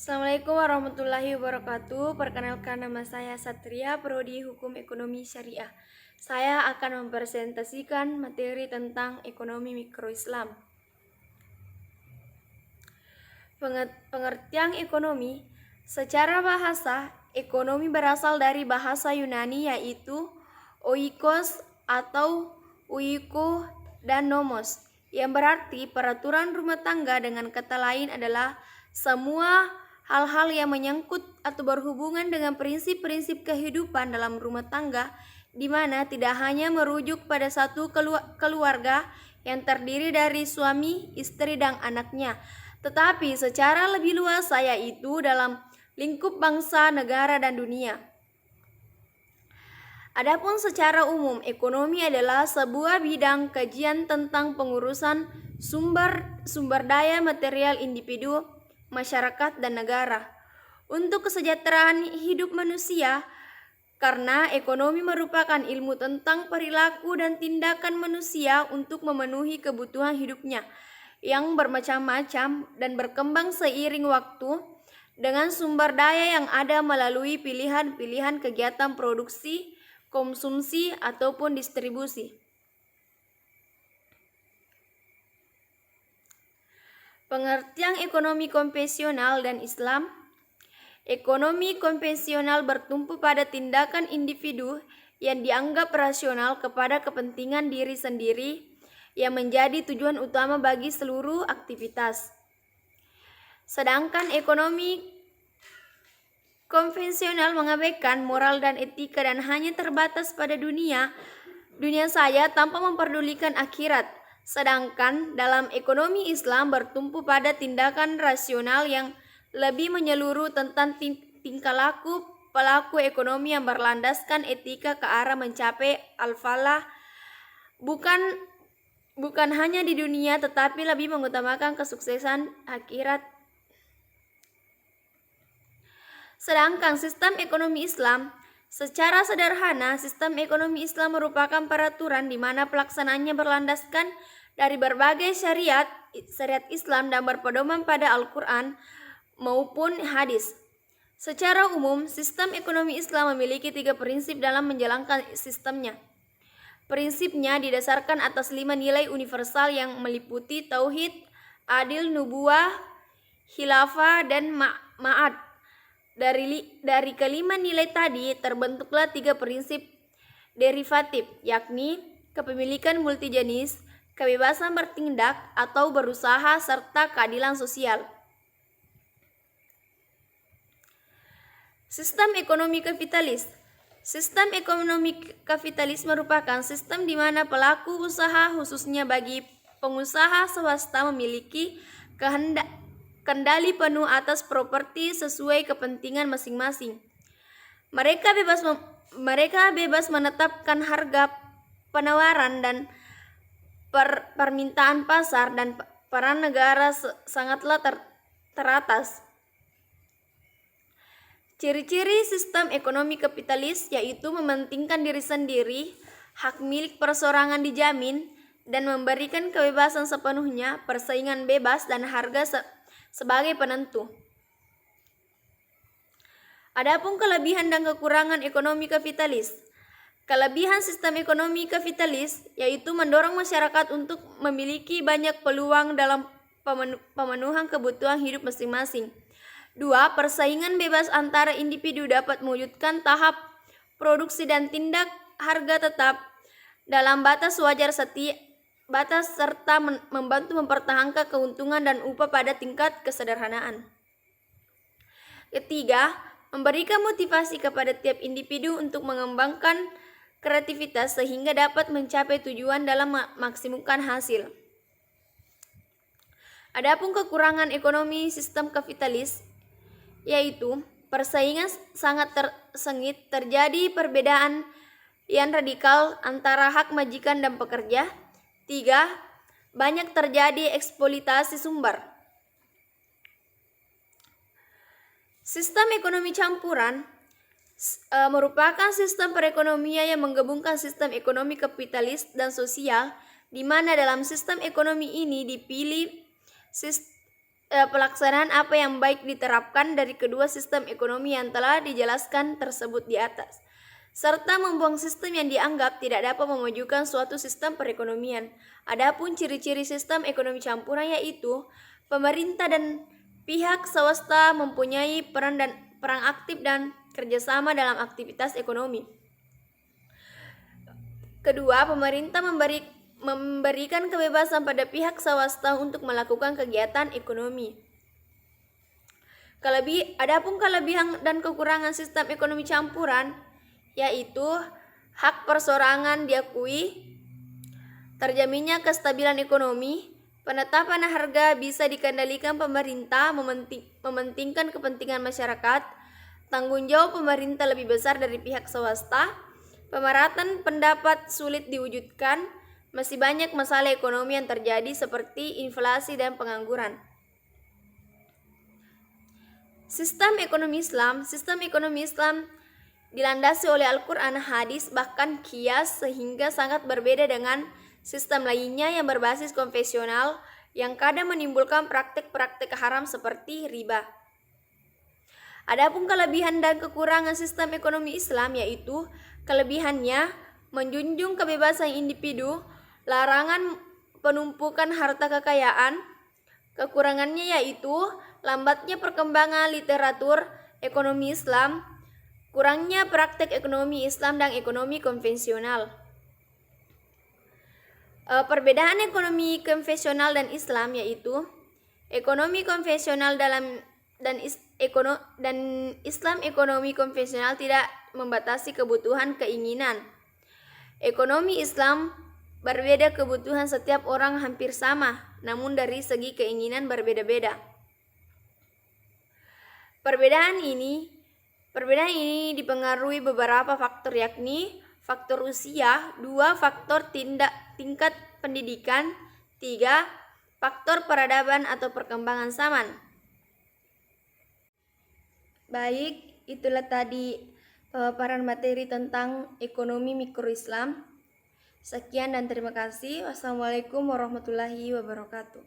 Assalamualaikum warahmatullahi wabarakatuh. Perkenalkan, nama saya Satria, Prodi Hukum Ekonomi Syariah. Saya akan mempresentasikan materi tentang ekonomi mikro Islam. Pengertian ekonomi. Secara bahasa, ekonomi berasal dari bahasa Yunani yaitu oikos atau uiko dan nomos, yang berarti peraturan rumah tangga. Dengan kata lain adalah semua hal-hal yang menyangkut atau berhubungan dengan prinsip-prinsip kehidupan dalam rumah tangga, di mana tidak hanya merujuk pada satu keluarga yang terdiri dari suami, istri, dan anaknya, tetapi secara lebih luas, yaitu dalam lingkup bangsa, negara, dan dunia. Adapun secara umum, ekonomi adalah sebuah bidang kajian tentang pengurusan sumber daya material individu, masyarakat, dan negara untuk kesejahteraan hidup manusia, karena ekonomi merupakan ilmu tentang perilaku dan tindakan manusia untuk memenuhi kebutuhan hidupnya yang bermacam-macam dan berkembang seiring waktu dengan sumber daya yang ada melalui pilihan-pilihan kegiatan produksi, konsumsi, ataupun distribusi. Pengertian ekonomi konvensional dan Islam. Ekonomi konvensional bertumpu pada tindakan individu yang dianggap rasional kepada kepentingan diri sendiri yang menjadi tujuan utama bagi seluruh aktivitas. Sedangkan ekonomi konvensional mengabaikan moral dan etika dan hanya terbatas pada dunia saya tanpa memperdulikan akhirat. Sedangkan dalam ekonomi Islam bertumpu pada tindakan rasional yang lebih menyeluruh tentang tingkah laku pelaku ekonomi yang berlandaskan etika ke arah mencapai al-falah, bukan hanya di dunia tetapi lebih mengutamakan kesuksesan akhirat. Sedangkan sistem ekonomi Islam, secara sederhana, sistem ekonomi Islam merupakan peraturan di mana pelaksanaannya berlandaskan dari berbagai syariat Islam dan berpedoman pada Al-Quran maupun hadis. Secara umum, sistem ekonomi Islam memiliki 3 prinsip dalam menjalankan sistemnya. Prinsipnya didasarkan atas 5 nilai universal yang meliputi tauhid, adil, nubuwah, khilafah, dan ma'ad. Dari kelima nilai tadi terbentuklah 3 prinsip derivatif, yakni kepemilikan multijenis, kebebasan bertindak atau berusaha, serta keadilan sosial. Sistem ekonomi kapitalis. Sistem ekonomi kapitalis merupakan sistem di mana pelaku usaha, khususnya bagi pengusaha swasta, memiliki kendali penuh atas properti sesuai kepentingan masing-masing. Mereka bebas menetapkan harga penawaran dan permintaan pasar, dan peran negara sangatlah teratas. Ciri-ciri sistem ekonomi kapitalis yaitu mementingkan diri sendiri, hak milik perseorangan dijamin, dan memberikan kebebasan sepenuhnya, persaingan bebas, dan harga sebagai penentu. Adapun kelebihan dan kekurangan ekonomi kapitalis. Kelebihan sistem ekonomi kapitalis yaitu mendorong masyarakat untuk memiliki banyak peluang dalam pemenuhan kebutuhan hidup masing-masing. 2. Persaingan bebas antara individu dapat mewujudkan tahap produksi dan tindak harga tetap dalam batas wajar serta membantu mempertahankan keuntungan dan upah pada tingkat kesederhanaan. Ketiga, memberikan motivasi kepada tiap individu untuk mengembangkan kreativitas sehingga dapat mencapai tujuan dalam memaksimumkan hasil. Adapun kekurangan ekonomi sistem kapitalis yaitu persaingan sangat sengit, terjadi perbedaan yang radikal antara hak majikan dan pekerja. 3. Banyak terjadi eksploitasi sumber. Sistem ekonomi campuran merupakan sistem perekonomian yang menggabungkan sistem ekonomi kapitalis dan sosial, di mana dalam sistem ekonomi ini dipilih pelaksanaan apa yang baik diterapkan dari kedua sistem ekonomi yang telah dijelaskan tersebut di atas, serta membuang sistem yang dianggap tidak dapat memajukan suatu sistem perekonomian. Adapun ciri-ciri sistem ekonomi campuran yaitu pemerintah dan pihak swasta mempunyai peran aktif dan kerjasama dalam aktivitas ekonomi. Kedua, pemerintah memberikan kebebasan pada pihak swasta untuk melakukan kegiatan ekonomi. Adapun kelebihan dan kekurangan sistem ekonomi campuran yaitu hak perseorangan diakui, terjaminnya kestabilan ekonomi, penetapan harga bisa dikendalikan pemerintah, mementingkan kepentingan masyarakat, tanggung jawab pemerintah lebih besar dari pihak swasta, pemerataan pendapat sulit diwujudkan, masih banyak masalah ekonomi yang terjadi seperti inflasi dan pengangguran. Sistem ekonomi Islam dilandasi oleh Al-Quran, hadis, bahkan qiyas, sehingga sangat berbeda dengan sistem lainnya yang berbasis konvensional yang kadang menimbulkan praktik-praktik haram seperti riba. Adapun kelebihan dan kekurangan sistem ekonomi Islam yaitu kelebihannya menjunjung kebebasan individu, larangan penumpukan harta kekayaan. Kekurangannya yaitu lambatnya perkembangan literatur ekonomi Islam, kurangnya praktek ekonomi Islam dan ekonomi konvensional. Perbedaan ekonomi konvensional dan Islam yaitu ekonomi konvensional dan Islam ekonomi konvensional tidak membatasi kebutuhan keinginan. Ekonomi Islam berbeda, kebutuhan setiap orang hampir sama, namun dari segi keinginan berbeda-beda. Perbedaan ini dipengaruhi beberapa faktor, yakni faktor usia, 2 faktor tingkat pendidikan, 3 faktor peradaban atau perkembangan zaman. Baik, itulah tadi pemaparan materi tentang ekonomi mikro Islam. Sekian dan terima kasih. Wassalamualaikum warahmatullahi wabarakatuh.